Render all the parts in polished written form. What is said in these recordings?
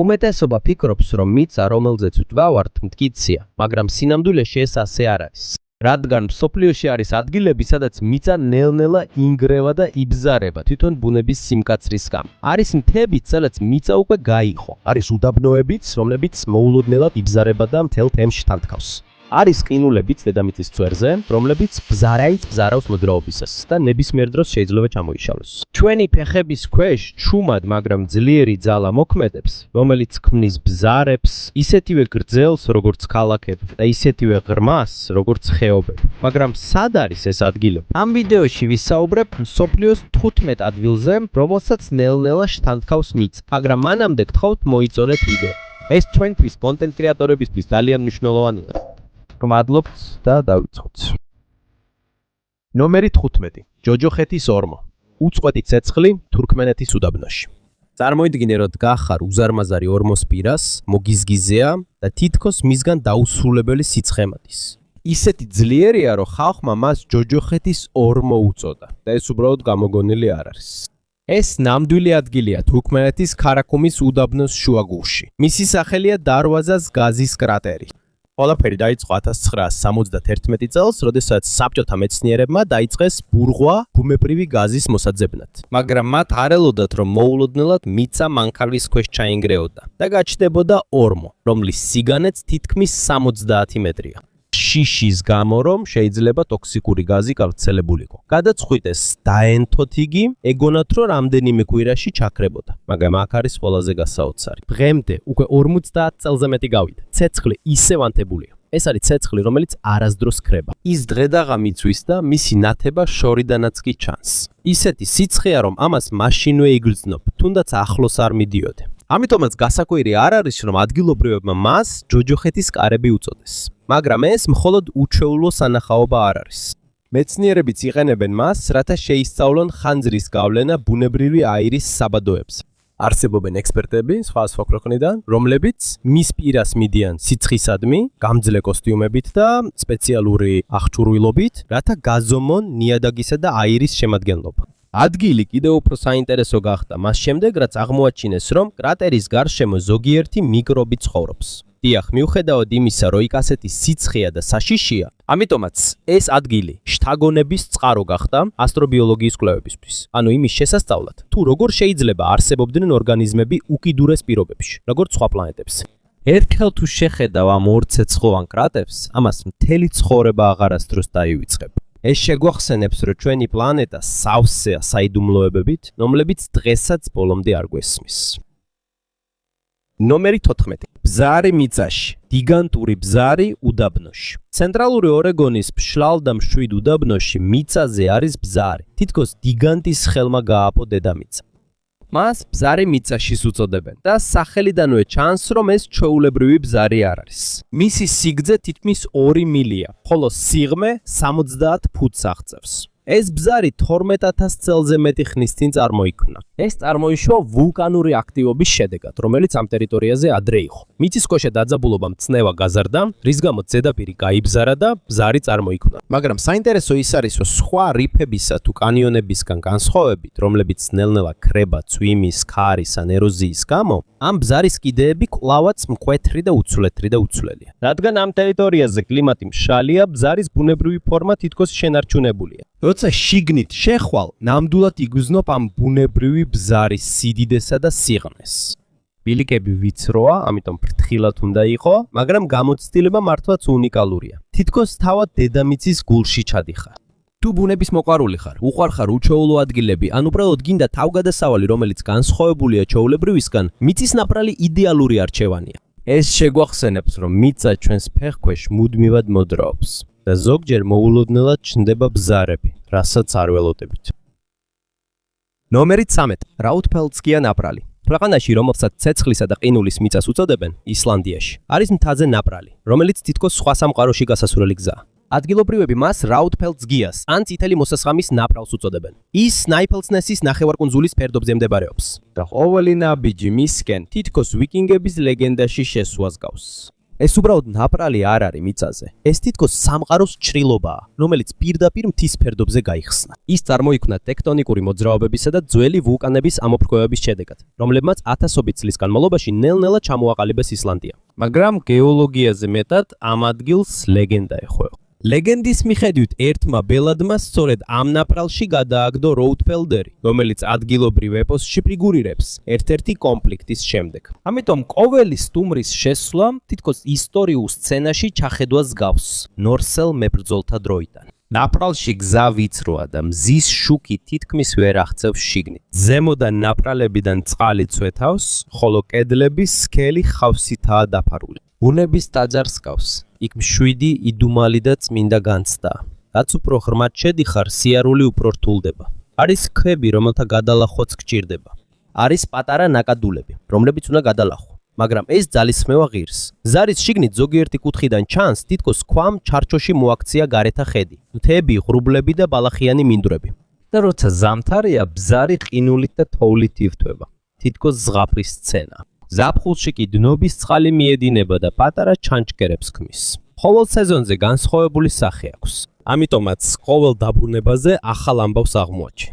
უმეტესობა ფიქრობს, რომ მიწა, რომელზეც ვდვავართ, მტკიცეა, მაგრამ სინამდვილეში ეს ასე არ არის. რადგან მსოფლიოში არის ადგილები, სადაც მიწა ნელ-ნელა ინგრევა და იბზარება თვითონ ბუნების სიმკაცრის გამო. არის მთებიც, სადაც მიწა უკვე გაიყო. არის უდაბნოებიც, რომლებიც მოულოდნელად იბზარება და მთელ თემში თანთქავს. არის ყინულებიც დედამიწის წვერზე, რომლებიც ბზარაიც ბზარავს მოძრაობისას და ნებისმიერ დროს შეიძლება ჩამოიშალოს. ჩვენი ფეხების ქვეშ ჩუმად, მაგრამ ძლიერი ძალა მოქმედებს, რომელიც ქმნის ბზარებს, ისეთივე გრძელს, როგორც ქალაქები და ისეთივე ღრმას, როგორც ხეობები. მაგრამ სად არის ეს ადგილები? ამ ვიდეოში ვისაუბრებ მსოფლიოს 15 ადგილზე, რომელსაც ნელ-ნელა შთანთქავს მიწა. მაგრამ მანამდე გთხოვთ მოიწონეთ ვიდეო. ეს ჩვენთვის კონტენტ კრეატორებისთვის ძალიან მნიშვნელოვანია. მადლობთ და დავიწყოთ. ნომერი 15. ჯოჯოხეთის ორმო. უწყვეტი ცეცხლი თურქმენეთის უდაბნოში. წარმოიდგინე, რომ დგახარ უზარმაზარი ორმოს პირას, მოგიზგიზეა და თითქოს მისგან დაუსრულებელი სიცხე მადის. ისეთი ძლიერია, რომ ხალხმა მას ჯოჯოხეთის ორმო უწოდა და ეს უბრალოდ გამოგონილი არ არის. ეს ნამდვილი ადგილია თურქმენეთის ქარაქუმის უდაბნოს შუაგულში. მისი სახელია დარვაზას გაზის კრატერი. ყველაფერი დაიწყო 1971 წელს, როდესაც საბჭოთა მეცნიერებმა დაიწყეს ბურღვა ბუნებრივი გაზის მოსაძებნად. მაგრამ მათ არ ელოდათ, რომ მოულოდნელად მიწა მანქანის ქვეშ ჩაინგრეოდა და გაჩნდებოდა ორმო, რომლის სიგანეც თითქმის 60 მეტრია. შიშის გამო, რომ შეიძლება ტოქსიკური გაზი გავრცელებულიყო. გადაწყვიტეს დაენთოთ იგი, ეგონათ, რომ რამდენიმე კვირაში ჩაქრებოდა. მაგრამ აქ არის ყველაზე გასაოცარი. დღემდე უკვე 50 წელზე მეტი გავიდა. ცეცხლი ისევ ანთებულია. ეს არის ცეცხლი, რომელიც არასდროს ქრება. ის დღე-დაღამ იცვის და მისი ნათება შორიდანაც კი ჩანს. ისეთი სიცხეა, რომ ამას მაშინვე იგრძნობ, თუნდაც ახლოს არ მიდიოდე. ამიტომაც გასაკვირი არ არის, რომ ადგილობრივებმა მას ჯოჯოხეთის კარები უწოდეს. მაგრამ ეს მხოლოდ უჩვეულო სანახაობა არ არის. მეცნიერებიც იყენებენ მას, რათა შეისწავლონ ხანძრის გავლენა ბუნებრივი აირის საბადოებზე. არსებობენ ექსპერტები სხვადასხვა ქვეყნიდან, რომლებიც მის პირას მიდიან სიცხისადმი, გამძლე კოსტიუმებით და სპეციალური აღჭურვილობით, რათა გაზომონ ნიადაგისა და აირის შემადგენლობა. ადგილი კიდევ უფრო საინტერესო გახდა მას შემდეგ, რაც აღმოაჩინეს, რომ კრატერის გარშემო ზოგიერთი მიკრობი ცხოვრობს. დიახ, მიუხედავად იმისა, რომ იქ ასეთი სიცხეა და საშიშია, ამიტომაც ეს ადგილი შთაგონების წყარო გახდა ასტრობიოლოგიის კვლევებისთვის. ანუ იმის შესასწავლად, თუ როგორ შეიძლება არსებობდნენ ორგანიზმები უკიდურეს პირობებში, როგორც სხვა პლანეტებზე. ერთხელ თუ შეხედავ ამ ორცეცხლოვან კრატერს, ამას მთელი ცხოვრება აღარასდროს დაივიწყებ. ეს შეგვახსენებს, რომ ჩვენი პლანეტა სავსეა საიდუმლოებებით, რომლებიც დღესაც ბოლომდე არ გვესმის. ნომერი 14. ბზარი მიწაში. გიგანტური ბზარი უდაბნოში. ცენტრალური ორეგონის მშრალ და მშვიდ უდაბნოში მიწაზე არის ბზარი. თითქოს გიგანტის ხელმა გააპო დედამიწა. მას ბზარი მიწაშის უწოდებენ და სახელიდანვე ჩანს, რომ ეს ჩვეულებრივი ბზარი არ არის. მისი სიგრძე თითქმის 2 მილია, ხოლო სიღრმე 70 ფუტს აღწევს. ეს ბზარი 12,000 წელზე მეტი ხნის წინ წარმოიქმნა. ეს წარმოიშვა ვულკანური აქტივობის შედეგად, რომელიც ამ ტერიტორიაზე ადრე იყო. მიწისქვეშა დაძაბულობა მწნევა გაზარდა, რის გამოც ზედაპირი გაიბზარა და ბზარი წარმოიქმნა. მაგრამ საინტერესო ის არის, რომ სხვა რიფებისა თუ კანიონებისგან განსხვავებით, რომლებიც ნელ-ნელა ქრება წვიმის, ქარის ან ეროზიის გამო, ამ ბზარის კიდეები კვლავაც მკვეთრი და უცვლეთრი და უცვლელია. რადგან ამ ტერიტორიაზე კლიმატი მშრალია, ბზარის ბუნებრივი ფორმა თითქოს შენარჩუნებულია. როცა შიგნით შეხვალ, ნამდვილად იგრძნობ ამ ბუნებრივი ბზარის სიდიდესა და სიღრმეს. ბილიკები ვიწროა, ამიტომ ფრთხილად უნდა იყო, მაგრამ გამოცდილება მართლაც უნიკალურია. თითქოს თავად დედამიწის გულში ჩადიხარ. თუ ბუნების მოყვარული ხარ, უყვარხარ უჩვეულო ადგილები, ან უბრალოდ გინდა თავგადასავალი, რომელიც განსხვავებულია ჩვეულებრივისგან, მიწის ნაპრალი იდეალური არჩევანია. ეს შეგვახსენებს, რომ მიწა ჩვენს ფეხქვეშ მუდმივად მოძრაობს და ზოგჯერ მოულოდნელად ჩნდება ბზარები, რასაც არ ველოდებით. ნომერი 13. რაუთფელდსკია ნაპრალი. ქვეყანაში, რომელსაც ცეცხლისა და ყინულის მიწას უწოდებენ, ისლანდიაში, არის მთაზე ნაპრალი, რომელიც თითქოს სხვა სამყაროში გასასვლელი გზაა. ადგილობრივები მას რაუთფელდსგიას ან წითელი მოსასხამის ნაპრალს უწოდებენ. ის სნაიფელსნესის ნახევარკუნძულის ფერდობზე მდებარეობს და ყოველი ნაბიჯი მისკენ თითქოს ვიკინგების ლეგენდაში შესვას გავს. ეს უბრალოდ ნაპრალი არ არის მიწაზე. ეს თითქოს სამყაროს ჭრილობაა, რომელიც პირდაპირ მთის ფერდობზე გაიხსნა. ის წარმოიქმნა ტექტონიკური მოძრაობებისა და ძველი ვულკანების ამოფრქვევების შედეგად, რომლებმაც ათასობით წლის განმავლობაში ნელ-ნელა ჩამოაყალიბეს ისლანდია. მაგრამ გეოლოგიაზე მეტად ამ ადგილს ლეგენდა ეხვევა. ლეგენდის მიხედვით ერთმა ბელადმა სწორედ ამ ნაპრალში გადააგდო როუდფელდერი, რომელიც ადგილობრივ ეპოსში ფიგურირებს ერთ-ერთი კონფლიქტის შემდეგ. ამიტომ ყოველი სტუმრის შესვლა თითქოს ისტორიულ სცენაში ჩახედვას გავს ნორსელ მებრძოლთა დროიდან. ნაპრალში გზა ვიწროა და მზის შუქი თითქმის ვერ აღწევს შიგნით. ზემოდან ნაპრალებიდან წყალი წვეთავს, ხოლო კედლები სქელი ხავსითაა დაფარული. ბუნების ტაძარს გავს. იქ მშვიდი, იდუმალი და წმინდა განცდა. რაც უფრო ღრმად შედიხარ, სიარული უფრო რთულდება. არის ქვები, რომელთა გადალახვაც გჭირდება. არის პატარა ნაკადულები, რომლებიც უნდა გადალახო. მაგრამ ეს ძალისხმევა ღირს. ზარის შიგნით ზოგიერთი კუთხიდან ჩანს თითქოს ქვამ ჩარჩოში მოაქცია გარეთა ხედი, მთები, ღრუბლები და ბალახიანი მინდვრები. და როცა ზამთარია, ბზარი ყინულით და თოვლით ირთვება. თითქოს ზღაპრის სცენა. ზაფხულში კი დნობის წყალი მიედინება და პატარა ჩანჩკერებს ქმნის. ყოველ სეზონზე განსხვავებული სახე აქვს. ამიტომაც ყოველ დაბრუნებაზე ახალ ამბავს აღმოაჩენ.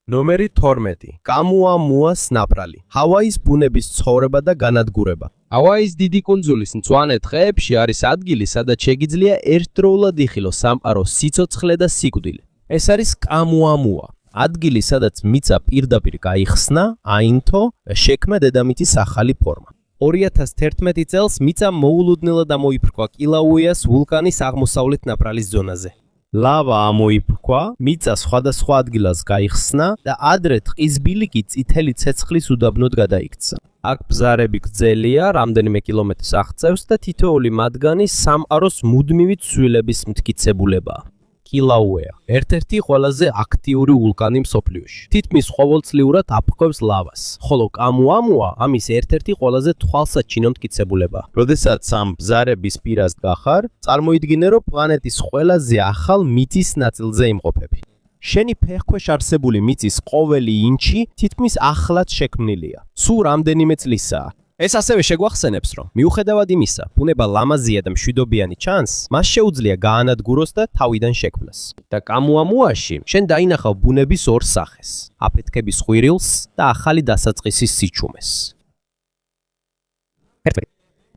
ნომერი 12. კამუამუას ნაპრალი. ჰავაის ბუნების ცხოვრება და განადგურება. ჰავაის დიდი კუნძულის მწვანე ტყეებში არის ადგილი, სადაც შეგიძლია ერთდროულად იხილოს სამყაროს სიცოცხლე და სიკვდილი. ეს არის კამუამუა. ადგილი, სადაც მიწა პირდაპირ გაიხსნა, აინთო და შექმნა დედამიწის ახალი ფორმა. 2011 წელს მიწა მოულოდნელად ამოიფრქვა კილაუიას ვულკანის აღმოსავლეთ ნაპრალის ზონაზე. ლავა ამოიფრქვა, მიწა სხვადასხვა ადგილას გაიხსნა და ადრე ტყის ბილიკი წითელი ცეცხლის უდაბნოდ გადაიქცა. აქ ბზარები გრძელია, რამდენიმე კილომეტრს აღწევს და თითოეული მათგანი სამყაროს მუდმივი ცვლილების მტკიცებულებაა. კილაუია, ერთ-ერთი ყველაზე აქტიური ვულკანი მსოფლიოში. თითქმის ყოველწლიურად აფრქვევს ლავას, ხოლო კამუამუა ამის ერთ-ერთი ყველაზე თვალსაჩინო მტკიცებულებაა. როდესაც ამ ბზარების პირას გახარ, წარმოიდგინე, რომ პლანეტის ყველაზე ახალ მიწის ნაწილზე იმყოფები. შენი ფეხქვეშ არსებული მიწის ყოველი ინჩი თითქმის ახლად შექმნილია. სულ რამდენიმე წლისაა. ეს ასევე შეგვახსენებს, რომ მიუხედავად იმისა, ბუნება ლამაზია და მშვიდობიანი ჩანს, მას შეუძლია გაანადგუროს და თავიდან შექმნას. და კამუამუაში შენ დაინახავ ბუნების ორ სახეს: აფეთქების ხვირილს და ახალი დასაწყისის სიჩუმეს.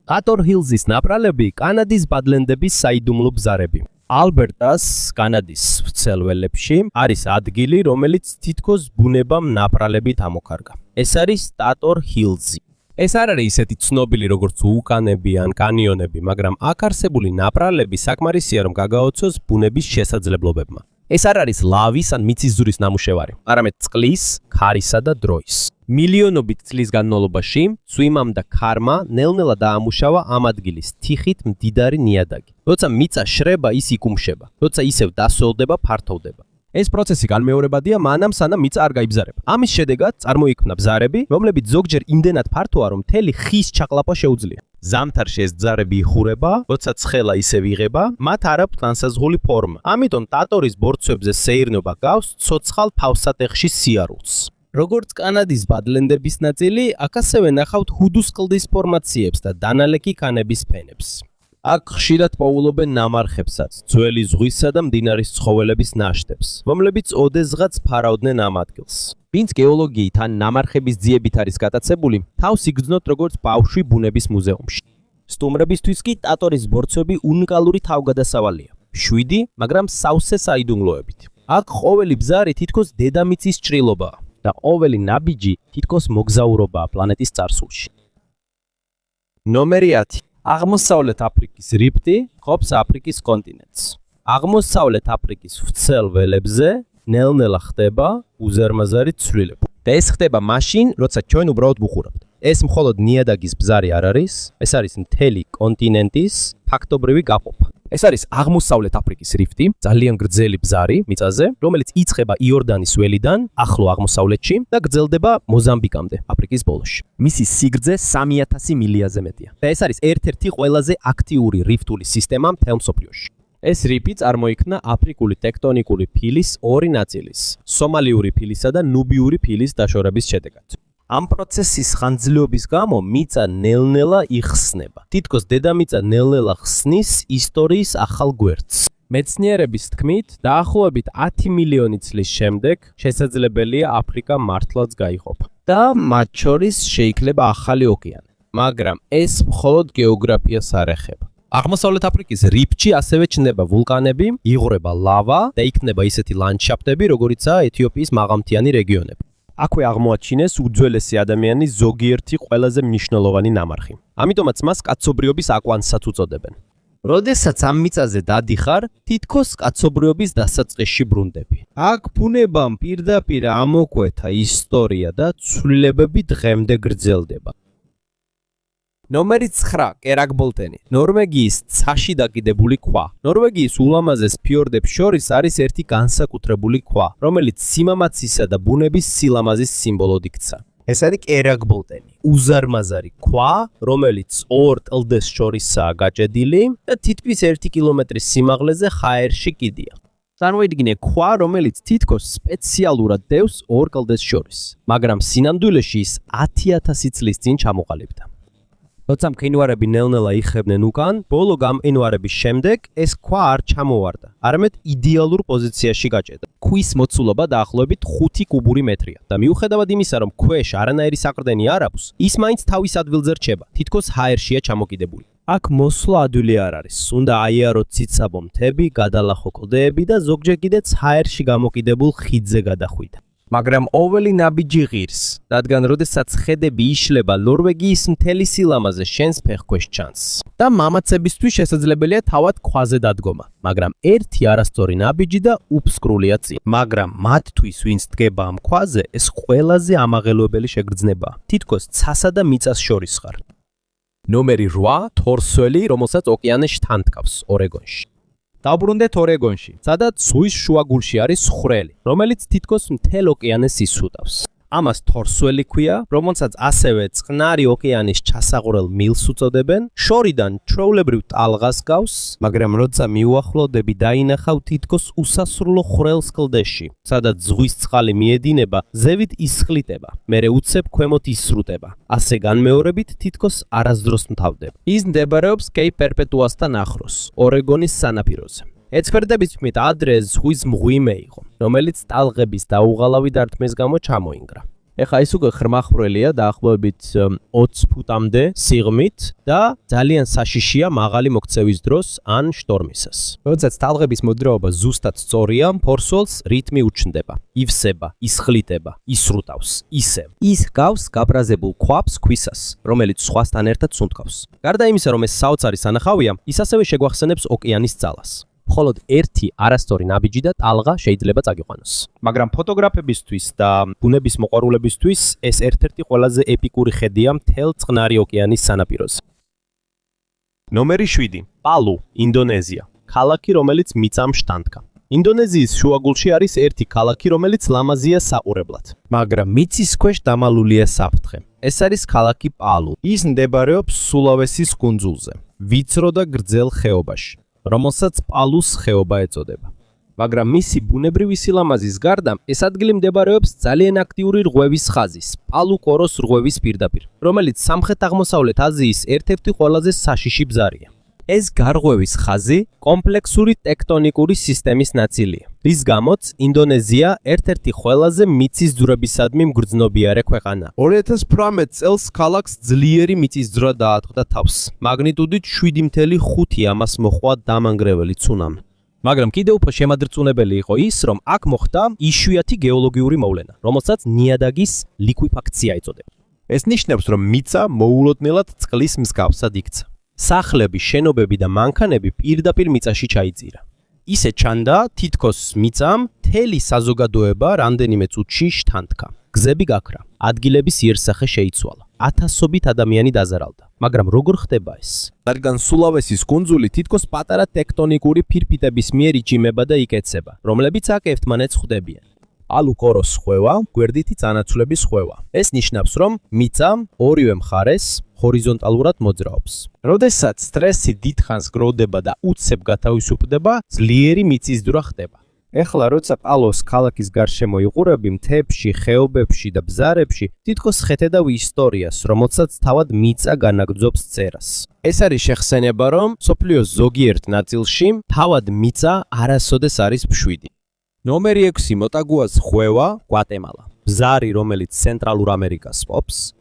ტატორ ჰილზის ნაპრალები კანადის ბადლენდების საიდუმლო ბზარები. ალბერტას, კანადის ვრცელ ველებში, არის ადგილი, რომელიც თითქოს ბუნებამ ნაპრალებით ამოქარგა. ეს არის ტატორ ჰილზი. ეს არ არის ისეთი ცნობილი როგორც ვულკანები ან კანიონები, მაგრამ აქ არსებული ნაპრალები საკმარისია, რომ გაგაოცოს ბუნების შესაძლებლობებმა. ეს არ არის ლავის ან მიწისძვრის ნამუშევარი, არამედ წყლის, ქარისა და დროის. მილიონობით წლის განმავლობაში წვიმამ და ქარმა ნელ-ნელა დაამუშავა ამ ადგილის თიხით მდიდარი ნიადაგი. როცა მიწა შრება, ის იკუმშება, როცა ისევ დასოლდება, ფართოვდება. ეს პროცესი განმეორებადია მანამ სანამ მიწა არ გაიბზარება. ამის შედეგად წარმოიქმნა ბზარები, რომლებიც ზოგჯერ იმდენად ფართოა, რომ მთელი ხის ჩაყლაპვა შეუძლია. ზამთარში ეს ბზარები იხურება, როცა ცხელა ისევ იღება, მათ არ აქვთ განსაზღვრული ფორმა. ამიტომ ტატორის ბორცვებზე სეირნობა გავს ცოცხალ თავსატეხში სიარულს. როგორც კანადის ბადლენდების ნაწილი, აქ ასევე ნახავთ ჰუდუს კლდის ფორმაციებს და დანალექი ქანების ფენებს. აქ ხშირად პოულობენ ნამარხებსაც, ძველი ზღვისა და მდინარის ცხოველების ნაშთებს, რომლებიც ოდესღაც ფარავდნენ ამ ადგილს. ვინც გეოლოგიით ან ნამარხების ძიებით არის გატაცებული, თავს იგრძნოთ როგორც ბავშვი ბუნების მუზეუმში. სტუმრებისთვის კი ტატორის ბორცვები უნიკალური თავგადასავალია. 7, მაგრამ სავსე საიდუმლოებით. აქ ყოველი ბზარი თითქოს დედამიწის ჭრილობაა და ყოველი ნაბიჯი თითქოს მოგზაურობაა პლანეტის წარსულში. ნომერი 10. აღმოსავლეთ აფრიკის რიფტი ხობს აფრიკის კონტინენტს. აღმოსავლეთ აფრიკის ვრცელ ველებზე ნელ-ნელა ხდება უზარმაზარი ცვლილება. და ეს ხდება მაშინ, როცა ჩვენ უბრალოდ ვუხურავთ. ეს მხოლოდ ნიადაგის ბზარი არ არის, ეს არის მთელი კონტინენტის ფაქტობრივი გაყოფა. ეს არის აღმოსავლეთ აფრიკის რიფტი, ძალიან გრძელი ბზარი მიწაზე, რომელიც იწყება იორდანის ველიდან, ახლო აღმოსავლეთში და გრძელდება მოზამბიკამდე, აფრიკის ბოლოში. მისი სიგრძე 3000 მილიაზე მეტია. და ეს არის ერთ-ერთი ყველაზე აქტიური რიფტული სისტემა მთელ მსოფლიოში. ეს რიფი წარმოიქმნა აფრიკული ტექტონიკური ფილის ორი ნაწილის, სომალიური ფილისა და ნუბიური ფილის დაშორების შედეგად. ამ პროცესის ხანძრიობის გამო მიწა ნელ-ნელა იხსნება. თითქოს დედამიწა ნელ-ნელა ხსნის ისტორიის ახალ გვერდს. მეცნიერების თქმით, დაახლოებით 10 მილიონი წლის შემდეგ შესაძლებელია აფრიკა მართლაც გაიყოფა და მათ შორის შეიძლება ახალი ოკეანე. მაგრამ ეს მხოლოდ გეოგრაფიას არ ეხება. აღმოსავლეთ აფრიკის რიფტში ასევე ჩნდება ვულკანები, იღვრება ლავა და იქნება ისეთი ლანდშაფტები, როგორიცაა ეთიოპიის მაღალმთიანი რეგიონები. აქვე აღმოაჩინეს უძველესი ადამიანის ზოგიერთი ყველაზე მნიშვნელოვანი ნამარხი. ამიტომაც მას კაცობრიობის აკვანსაც უწოდებენ. როდესაც ამ მიწაზე დადიხარ, თითქოს კაცობრიობის დასაწყისში ბრუნდები. აქ ბუნებამ პირდაპირ ამოკვეთა ისტორია და ცვლილებები დღემდე გრძელდება. ნომერი 9. კერაკბოლტენი. ნორვეგიის ცაში დაკიდებული ქვა. ნორვეგიის ულამაზეს ფიორდებს შორის არის ერთი განსაკუთრებული ქვა, რომელიც სიმამაცისა და ბუნების სილამაზის სიმბოლოდ იქცა. ეს არის კერაკბოლტენი. უზარმაზარი ქვა, რომელიც ორ კლდეს შორისაა გაჭედილი და თითქმის 1 კილომეტრის სიმაღლეზე ჰაერში კიდია. წარმოიდგინე ქვა, რომელიც თითქოს სპეციალურად დევს ორ კლდეს შორის, მაგრამ სინამდვილეში ის 10,000 წლის წინ ჩამოყალიბდა. როცა მყინვარები ნელ-ნელა იხებდნენ უკან, ბოლო გამყინვარების შემდეგ ეს ქვა არ ჩამოვარდა, არამედ იდეალურ პოზიციაში გაჭედა. ქვის მოცულობა დაახლოებით 5 კუბური მეტრია და მიუხედავად იმისა, რომ ქვეშ არანაირი საყრდენი არ აქვს, ის მაინც თავის ადგილზე რჩება, თითქოს ჰაერშია ჩამოკიდებული. აქ მოსვლა ადვილი არ არის, უნდა აიაროთ ციცაბო მთები, გადალახო კლდეები და ზოგჯერ კიდეც ჰაერში გამოკიდებულ ხიდზე გადახვიდა. მაგრამ ოველი ნაბიჯი ღირს, რადგან როდესაც ხედები იშლება, ნორვეგიის მთელი სილამაზე შენს ფეხქვეშ ჩანს. და მამაცებისთვის შესაძლებელია თავად ქვაზე დადგომა, მაგრამ ერთი არასწორი ნაბიჯი და უფსკრულია წინ. მაგრამ მათთვის, ვინც დგება ამ ქვაზე, ეს ყველაზე ამაღელვებელი შეგრძნებაა. თითქოს ცასა და მიწას შორის ხარ. ნომერი 8. თორსველი, რომელსაც ოკეანეში თანთქავს, ორეგონში. დავბრუნდეთ ორეგონში, სადაც ზღვის შუაგულში არის ხვრელი, რომელიც თითქოს მთელ ოკეანეს ისუტავს. ამას თორსველი ქვია, რომელსაც ასევე წყნარი ოკეანის ჩასაყრელ მილს უწოდებენ. შორიდან ჩვეულებრივ ტალღას გავს, მაგრამ როცა მიუახლოვდები, დაინახავ თითქოს უსასრულო ხვრელს კლდეში, სადაც ზღვის წყალი მიედინება, ზევით ისხლიტება, მერე უცებ ქვემოთ ისრუტება. ასე განმეორებით თითქოს არასდროს მთავრდება. ის მდებარეობს კეიპ პერპეტუასთან ახლოს, ორეგონის სანაპიროზე. ექსპერტების თქმით, ადრე ზღვის მღვიმე იყო, რომელიც ტალღების დაუღალავი დარტყმის გამო ჩამოინგრა. ეხლა ის უკვე ხრმახვრელია დაახლოებით 20 ფუტამდე სიღრმით და ძალიან საშიშია მაღალი მოქცევის დროს ან შტორმისას. როდესაც ტალღების მოძრაობა ზუსტად სწორია, ფორსოლს რიტმი უჩნდება, ივსება, ისხლიტება, ისრუტავს, ისევ. ის გავს გაბრაზებულ ქვაბს ქვისას, რომელიც სხვასთან ერთად სუნთქავს. გარდა იმისა, რომ ეს საოცარი სანახავია, ის ასევე შეგვახსენებს ოკეანის ძალას. მხოლოდ ერთი არასწორი ნაბიჯი და ტალღა შეიძლება წაგიყვანოს. მაგრამ ფოტოგრაფებისთვის და ბუნების მოყვარულებისთვის ეს ერთ-ერთი ყველაზე ეპიკური ხედია მთელ წყნარი ოკეანის სანაპიროზე. ნომერი 7. პალუ, ინდონეზია. ქალაქი, რომელიც მიწამ შთანთქა. ინდონეზიის შუაგულში არის ერთი ქალაქი, რომელიც ლამაზია საყურებლად, მაგრამ მიწის ქვეშ დამალულია საფრთხე. ეს არის ქალაქი პალუ. ის მდებარეობს სულავესის კუნძულზე, ვიწრო და გრძელ ხეობაში, რომელსაც პალუს ხეობა ეწოდება. მაგრამ მისი ბუნებრივი სილამაზის გარდა, ეს ადგილი მდებარეობს ძალიან აქტიური რღვევის ხაზის, პალუ-კოროს რღვევის პირდაპირ, რომელიც სამხრეთ-აღმოსავლეთ აზიის ერთ-ერთი ყველაზე საშიში ბზარია. ეს გარღვევის ხაზი კომპლექსური ტექტონიკური სისტემის ნაწილია, რის გამოც ინდონეზია ერთ-ერთი ყველაზე მიწისძვრებისადმი მგრძნობიარე ქვეყანაა. 2018 წელს ქალაქს ძლიერი მიწისძვრა დაატყდა თავს. მაგნიტუდით 7.5 ამას მოჰყვა დამანგრეველი ცუნამი. მაგრამ კიდევ უფრო შემადრწუნებელი იყო ის, რომ აქ მოხდა იშვიათი გეოლოგიური მოვლენა, რომელსაც ნიადაგის ლიკვიფაქცია ეწოდება. ეს ნიშნავს, რომ მიწა მოულოდნელად წყლის მსგავსად იქცა. სახლები, შენობები და მანქანები პირდაპირ მიწაში ჩაიძირა. ისე ჩანდა, თითქოს მიწამ მთელი საზოგადოება რამდენიმე წუთში შთანთქა. გზები გაქრა, ადგილების იერსახე შეიცვალა. ათასობით ადამიანი დაზარალდა. მაგრამ როგორ ხდება ეს? რადგან სულავესის კუნძული თითქოს პატარა ტექტონიკური ფირფიტების მიერ იჭიმება და იკეცება, რომლებიც აქ ერთმანეთს ხვდებიან. პალუ-კოროს ხვევა, გვერდითი წანაცვლების ხვევა. ეს ნიშნავს, რომ მიწა ორივე მხარეს ჰორიზონტალურად მოძრაობს. როდესაც სტრესი დიდხანს გროვდება და უცებ გათავისუფლდება, ძლიერი მიწისძვრა ხდება. ეხლა როცა პალოს ქალაქის გარშემო იყურები მთებში, ხეობებში და ბზარებში, თითქოს ხედავ ისტორიას, რომელსაც თავად მიწა განაგრძობს წერას. ეს არის შეხსენება, რომ სოფლიოს ზოგიერთ ნაწილში თავად მიწა არასოდეს არის მშვიდი. ნომერი 6 მოტაგუას ღვევა, გვატემალა. ბზარი, რომელიც ცენტრალურ ამერიკას ყოფს.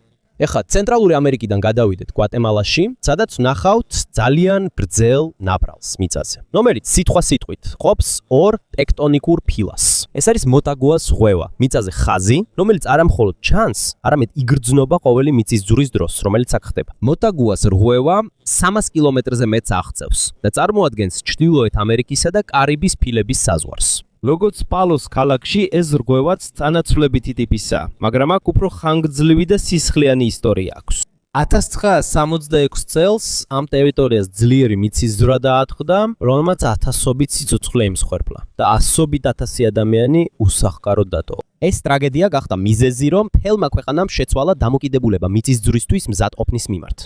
ეხლა ცენტრალური ამერიკიდან გადავიდეთ გვატემალაში, სადაც ვნახავთ ძალიან გრძელ ნაპრალს მიწაზე, რომელიც სიტყვით ყოფს ორ ტექტონიკურ ფილას. ეს არის მოტაგუას ღვევა, მიწაზე ხაზი, რომელიც არა მხოლოდ ჩანს, არამედ იგრძნობა ყოველი მიწისძვრის დროს, რომელიც აქ ხდება. მოტაგუას ღვევა 300 კილომეტრზე მეტს აღწევს და წარმოადგენს ჩრდილოეთ ამერიკისა და კარიბის ფილების საზღვარს. როგორც პალოს ქალაქში, ეს რღვევაც წანაცვლებითი ტიპისაა, მაგრამ აქ უფრო ხანგრძლივი და სისხლიანი ისტორია აქვს. 1966 წელს ამ ტერიტორიას ძლიერი მიწისძვრა დაატყდა, რომელმაც ათასობით სიცოცხლე იმსხვერპლა და ასობით ათასი ადამიანი უსახკაროდ დატოვა. ეს ტრაგედია გახდა მიზეზი, რომ მთელმა ქვეყანამ შეცვალა დამოკიდებულება მიწისძვრისთვის მზადყოფნის მიმართ.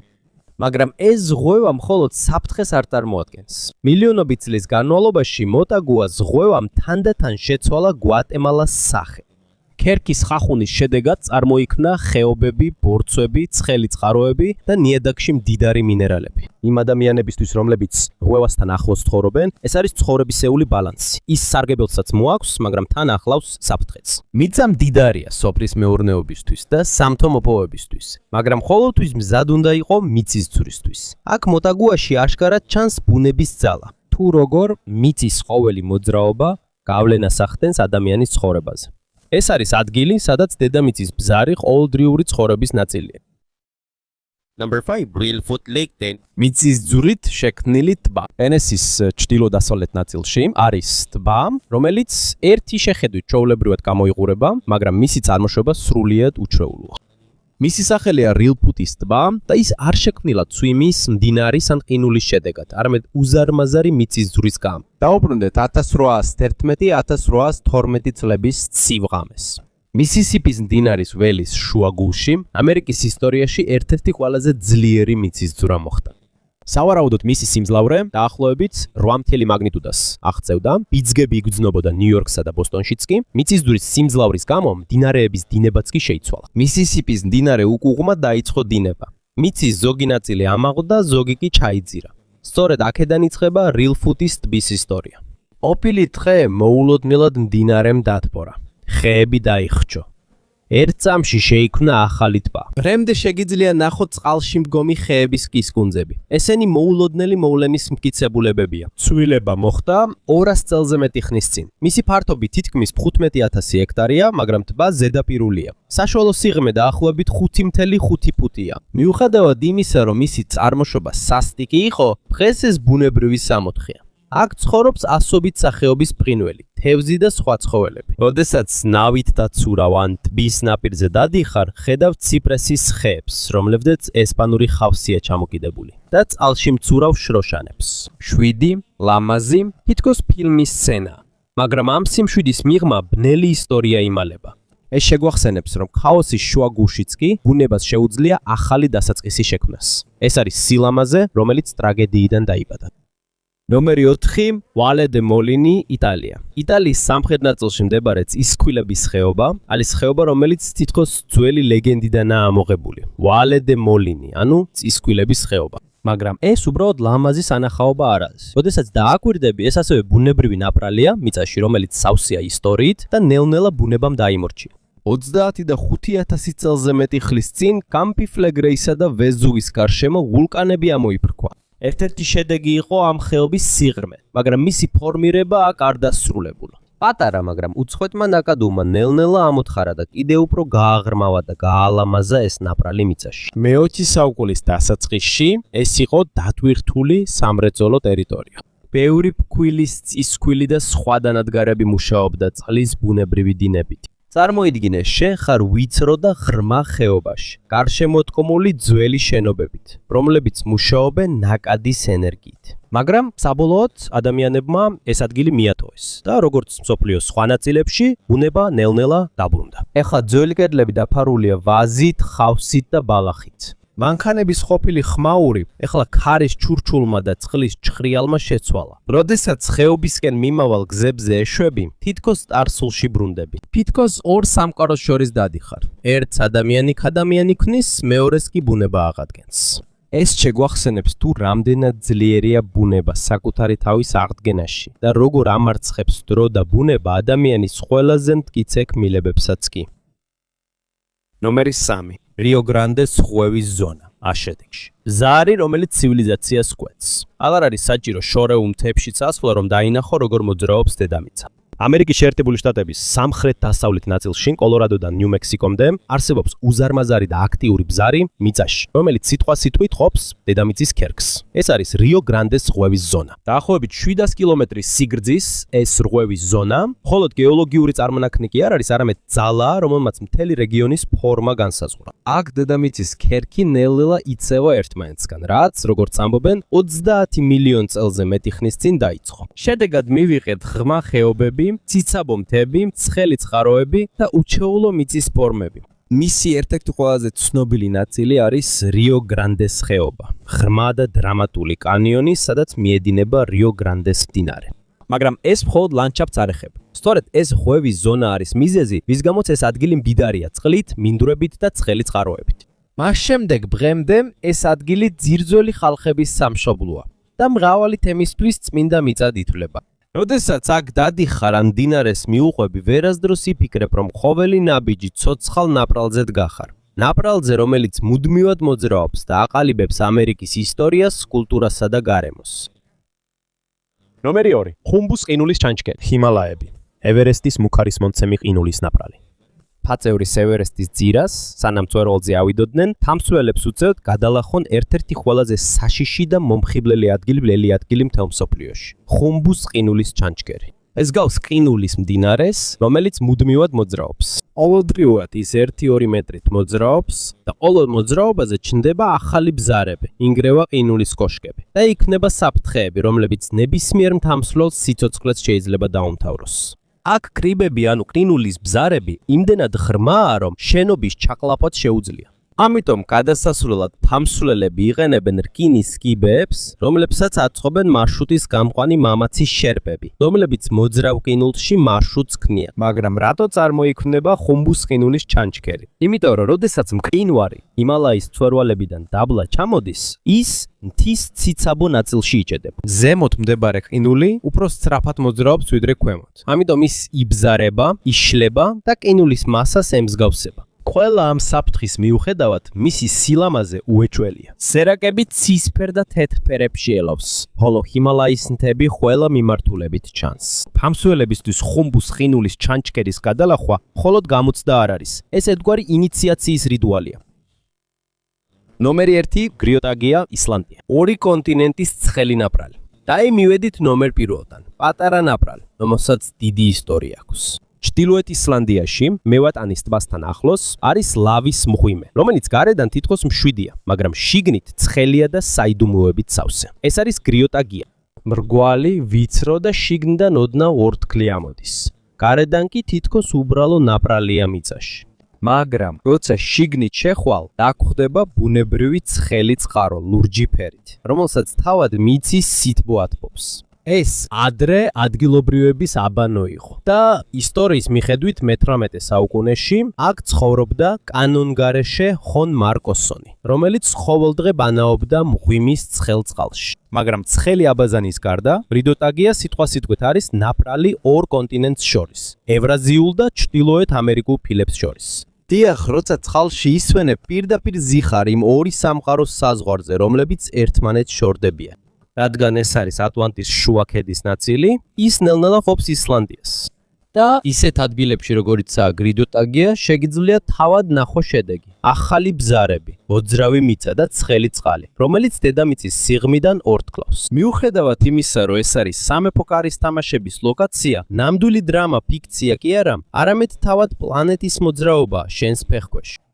მაგრამ ეს ღვევა მხოლოდ საფრთხეს არ წარმოადგენს. მილიონობით წლის განმავლობაში მოტაგუას ღვევამ თანდათან შეცვალა გვატემალას სახე. ქერქის ხახუნის შედეგად წარმოიქმნა ხეობები, ბორცვები, ცხელი წყაროები და ნიადაგში მდიდარი მინერალები. იმ ადამიანებისთვის, რომლებიც ღვევასთან ახლოს ცხოვრობენ, ეს არის ცხოვრებისეული ბალანსი. ის სარგებელსაც მოაქვს, მაგრამ თან ახლავს საფრთხეც. მიწა მდიდარია სოფლის მეურნეობისთვის და სამთო მოპოვებისთვის, მაგრამ ყოველთვის მზად უნდა იყო მიწისძვრისთვის. აქ მოტაგუაში აშკარად ჩანს ბუნების ძალა. თუ როგორ მიწის ყოველი მოძრაობა გავლენას ახდენს ადამიანის ცხოვრებაზე. ეს არის ადგილი, სადაც დედამიწის ბზარი ყოველდღიური ცხოვრების ნაწილია. Number 5, Reelfoot Lake 10. მიწისძვრით შექმნილი ტბა. ტენესის ჩრდილო-დასავლეთ ნაწილში არის ტბა, რომელიც ერთი შეხედვით ჩვეულებრივად გამოიყურება, მაგრამ მისი წარმოშობა სრულიად უჩვეულოა. მისი სახელია რილფუტის ტბა და ის არ შექმნილა ცვიმის, მდინარის ან ყინულის შედეგად, არამედ უზარმაზარი მიწისძვრის გამო. დაუბრუნდეთ 1811-1812 წლების ცივ-ღამეს. მისისიპის მდინარის ველის შუაგულში ამერიკის ისტორიაში ერთ-ერთი ყველაზე ძლიერი მიწისძვრა მოხდა. სავარაუდოდ მისი სიმძლავრე დაახლოებით 8 მაგნიტუდას აღწევდა, ბიძგები იგრძნობოდა ნიუ-იორკსა და ბოსტონშიც კი, მიწისძვრის სიმძლავრის გამო მდინარეების დინებაც კი შეიცვალა. მისისიპის მდინარე უკუღმა დაიწყო დინება. მიწის ზოგი ნაწილი ამაყდა, ზოგი კი ჩაიძირა. სწორედ აქედან იწყება რილფუტის ტბის ისტორია. ყოფილი დღე მოულოდნელად მდინარემ დათბორა. ხეები დაიხრჩო. ერთ წამში შეიქმნა ახალი ტბა. დღემდე შეგიძლია ნახოთ წყალში მდგომი ხეების კისკუნძები. ესენი მოულოდნელი მოვლენის მტკიცებულებებია. ცვლილება მოხდა 200 წელზე მეტი ხნის წინ. მისი ფართობი თითქმის 15,000 ჰექტარია, მაგრამ ტბა ზედაპირულია. საშუალო სიღრმე დაახლოებით 5.5 ფუტია. მიუხედავად იმისა, რომ მისი წარმოშობა სასტიკი იყო, დღეს ეს ბუნებრივი სამოთხეა. აქ ცხოვრობს ასობით სახეობის ფრინველი, თევზი და სხვა ცხოველები. როდესაც ნავით და ცურავან ტბის ნაპირზე დადიხარ, ხედავ ციპრესის ხეებს, რომლებზეც ესპანური ხავსია ჩამოკიდებული და წყალში მცურავ შროშანებს. შვიდი, ლამაზი, თითქოს ფილმის სცენა. მაგრამ ამ სიმშვიდის მიღმა ბნელი ისტორია იმალება. ეს შეგვახსენებს, რომ ქაოსის შუაგულშიც კი ბუნებას შეუძლია ახალი დასაწყისი შექმნას. ეს არის სილამაზე, რომელიც ტრაგედიიდან დაიბადა. ნომერი 4, ვალე დე მოლინი, იტალია. იტალიის სამხრეთ ნაწილში მდებარე წისქვილების ხეობა, არის ხეობა, რომელიც თითქოს ძველი ლეგენდიდანაა ამოღებული. ვალე დე მოლინი, ანუ წისქვილების ხეობა. მაგრამ ეს უბრალოდ ლამაზი სანახაობა არ არის. როდესაც დააკვირდები, ეს ასევე ბუნებრივი ნაპრალია მიწაში, რომელიც სავსეა ისტორიით და ნელ-ნელა ბუნებამ დაიმორჩია. 25,000 წელზე მეტი ხნის წინ კამპიფლეგრეისა და ვეზუვის გარშემო ვულკანები ამოიფრქვა. ერთ-ერთი შედეგი იყო ამ ხეობის სიღრმე, მაგრამ მისი ფორმირება აქ არ დასრულებულა. პატარა, მაგრამ უცხოეთმა ნაკადულმა ნელ-ნელა ამოთხარა და კიდევ უფრო გააღრმავა და გაალამაზა ეს ნაპრალი მიწაში. მე-20 საუკუნის დასაწყისში ეს იყო დატვირთული სამრეწველო ტერიტორია. ბევრი ფქვილის, წისქვილი და სხვა დანადგარები მუშაობდა წყლის ბუნებრივი დინებით. წარმოიდგინე, შენ ხარ ვიწრო და ღრმა ხეობაში, გარშემოდგომული ძველი შენობებით, რომლებიც მუშაობენ ნაკადის ენერგიით. მაგრამ საბოლოოდ ადამიანებმა ეს ადგილი მიატოვეს და როგორც მსოფლიოს სხვა ნაწილებში, ბუნება ნელ-ნელა დაბრუნდა. ეხლა ძველი კედლები დაფარულია ვაზით, ხავსით და ბალახით. მანქანების ყოფილი ხმაური ეხლა ქარის ჩურჩულმა და წყლის ჭხრიალმა შეცვალა. როდესაც ხეობისკენ მიმავალ გზებზე ეშვები, თითქოს ტარსულში ბრუნდები. თითქოს ორ სამყაროს შორის დადიხარ. ერთს ადამიანი ქმნის, მეორეს კი ბუნება აღადგენს. ეს შეგვახსენებს თუ რამდენად ძლიერია ბუნება საკუთარი თავის აღდგენაში და როგორ ამარცხებს დრო და ბუნება ადამიანის ყველაზე მტკიცე ქმილებებსაც კი. ნომერი 3. რიო გრანდეს ხვევის ზონა. აშედეგში. ზარი, რომელიც ცივილიზაციას კვეთს. აღარ არის საჭირო შორეულ მთებში წასვლა, რომ დაინახო როგორ მოძრაობს დედამიწა. ამერიკის შეერთებული შტატების სამხრეთ-დასავლეთ ნაწილში, კოლორადოდან ნიუ-მექსიკომდე, არსებობს უზარმაზარი და აქტიური ბზარი მიწაში, რომელიც სიტყვასიტყვით ყოფს დედამიწის ქერქს. ეს არის რიო გრანდეს ხვევის ზონა. დაახლოებით 700 კილომეტრის სიგრძის ეს ხვევის ზონა, მხოლოდ გეოლოგიური წარმონაქმნი კი არ არის, არამედ ძალა, რომელმაც მთელი რეგიონის ფორმა განსაზღვრა. აქ დედამიწის ქერქი ნელ-ნელა იწევა ერთმანეთსგან, რაც, როგორც ამბობენ, 30 მილიონ წელზე მეტი ხნის წინ დაიწყო. შედეგად მივიღეთ ღრმა ხეობები, ციცაბო მთები, ცხელი წყაროები და უჩვეულო მიწის ფორმები. მისი ერთ-ერთი ყველაზე ცნობილი ნაწილი არის რიო გრანდეს ხეობა, ღრმა და დრამატული კანიონი, სადაც მიედინება რიო გრანდეს მდინარე. მაგრამ ეს მხოლოდ ლანდშაფტს არ ეხება. სწორედ ეს ხვევის ზონა არის მიზეზი, ვის გამოც ეს ადგილი მდიდარია წყლით, მინდვრებით და ცხელი წყაროებით. მას შემდეგ დღემდე ეს ადგილი ძირძველი ხალხების სამშობლოა და მრავალი თემისთვის წმინდა მიწად ითვლება. როდესაც აქ დადიხარ ან მდინარეს მიუყვები, ვერასდროს იფიქრებ, რომ ყოველი ნაბიჯი ცოცხალ ნაპრალზედ გახარ. ნაპრალზე, რომელიც მუდმივად მოძრაობს და აყალიბებს ამერიკის ისტორიას, კულტურასა და გარემოს. ნომერი 2. ხუმბუს ყინულის ჩანჩქერი. ჰიმალაები. ევერესტის მუქარისმონცემი ყინულის ნაპრალი. ფაწევრის ევერესტის ძირას, სანამ მწვერვალზე ავიდოდნენ, თამსვლელებს უწევთ გადალახონ ერთ-ერთი ყველაზე საშიში და მომხიბლელი ადგილი მთელ მსოფლიოში. ხუმბუს ყინულის ჩანჩქერი. ეს გავს ყინულის მდინარეს, რომელიც მუდმივად მოძრაობს. ყოველდღიურად ის 1-2 მეტრით მოძრაობს და ყოველ მოძრაობაზე ჩნდება ახალი ბზარები, ინგრევა ყინულის კოშკები და იქნება საფრთხეები, რომლებიც ნებისმიერ მთამსვლელს სიცოცხლეს შეიძლება დაუმთავროს. აქ კრიბები ანუ ყინულის ბზარები იმდენად ღრმაა, რომ შენობის ჩაყლაპვაც შეუძლია. ამიტომ გადასასვლელად თამსვლელები იყენებენ რკინის კიბეებს, რომლებსაც აწყობენ მარშრუტის გამყვანი მამაცის შერპები, რომლებიც მოძრავ ყინულში მარშრუტს ქმნიან. მაგრამ რატო წარმოიქმნება ხუმბუს ყინულის ჩანჩქერი? იმიტომ რომ როდესაც მყინვარი ჰიმალაის მწვერვალებიდან დაბლა ჩამოდის, ის მთის ციცაბო ნაწილში იჭედება. ზემოთ მდებარე ყინული უფრო სწრაფად მოძრაობს ვიდრე ქვემოთ. ამიტომ ის იბზარება, იშლება და ყინულის მასას ემსგავსება. ყველა ამ საფრთხის მიუხედავად, მისი სილამაზე უეჭველია. სერაკები ცისფერ და თეთრ ფერებში ელავს, ხოლო ჰიმალაის მთები ყველა მიმართულებით ჩანს. თამსველებისთვის ხუმბუს ყინულის ჩანჩქერის გადალახვა მხოლოდ გამოცდა არ არის. ეს ერთგვარი ინიციაციის რიტუალია. ნომერი 1. გრიოტაგია, ისლანდია. ორი კონტინენტის ცხელი ნაპრალი. დაიმივედით ნომერ 1-დან. პატარა ნაპრალი, რომელსაც დიდი ისტორია აქვს. ჩრდილოეთ ისლანდიაში, მევატანის ტბასთან ახლოს, არის ლავის მღვიმე, რომელიც გარედან თითქოს მშვიდია, მაგრამ შიგნით ცხელია და საიდუმლოებით სავსე. ეს არის გრიოტაგია. მრგვალი, ვიწრო და შიგნიდან ოდნავ ორთქლი ამოდის. გარედან კი თითქოს უბრალო ნაპრალია მიწაში. მაგრამ როცა შიგნით შეხვალ, დაგხვდება ბუნებრივი ცხელი წყარო ლურჯი ფერით, რომელსაც თავად მიწის სითბო ათბობს. ეს ადრე ადგილობრივების აბანო იყო და ისტორიის მიხედვით მე-18 საუკუნეში აქ ცხოვრობდა კანონგარეშე ხონ მარკოსონი, რომელიც ყოველდღე ბანაობდა მღვიმის ცხელ წყალში. მაგრამ ცხელი აბაზანის გარდა, გრიოტაგია სიტყვასიტყვით არის ნაპრალი ორ კონტინენტს შორის, ევრაზიულ და ჩრდილოეთ ამერიკულ ფილებს შორის. დიახ, როცა წყალში ისვენებ, პირდაპირ ზიხარ იმ ორი სამყაროს საზღვარზე, რომლებიც ერთმანეთს შორდებიან. რადგან ეს არის ატლანტის შუა ქედის ნაწილი, ის ნელ-ნელა ყოფს ისლანდიას. და ისეთ ადგილებში, როგორიცაა გრიოტაგია, შეგიძლია თავად ნახო შედეგი. ახალი ბზარები, მოძრავი მიწა და ცხელი წყალი, რომელიც დედამიწის სიღრმიდან ორთქლავს. მიუხედავად იმისა, რომ ეს არის სამეფო კარის თამაშების ლოკაცია, ნამდვილი დრამა ფიქცია კი არა, არამედ თავად პლანეტის მოძრაობა შენს ფეხქვეშ.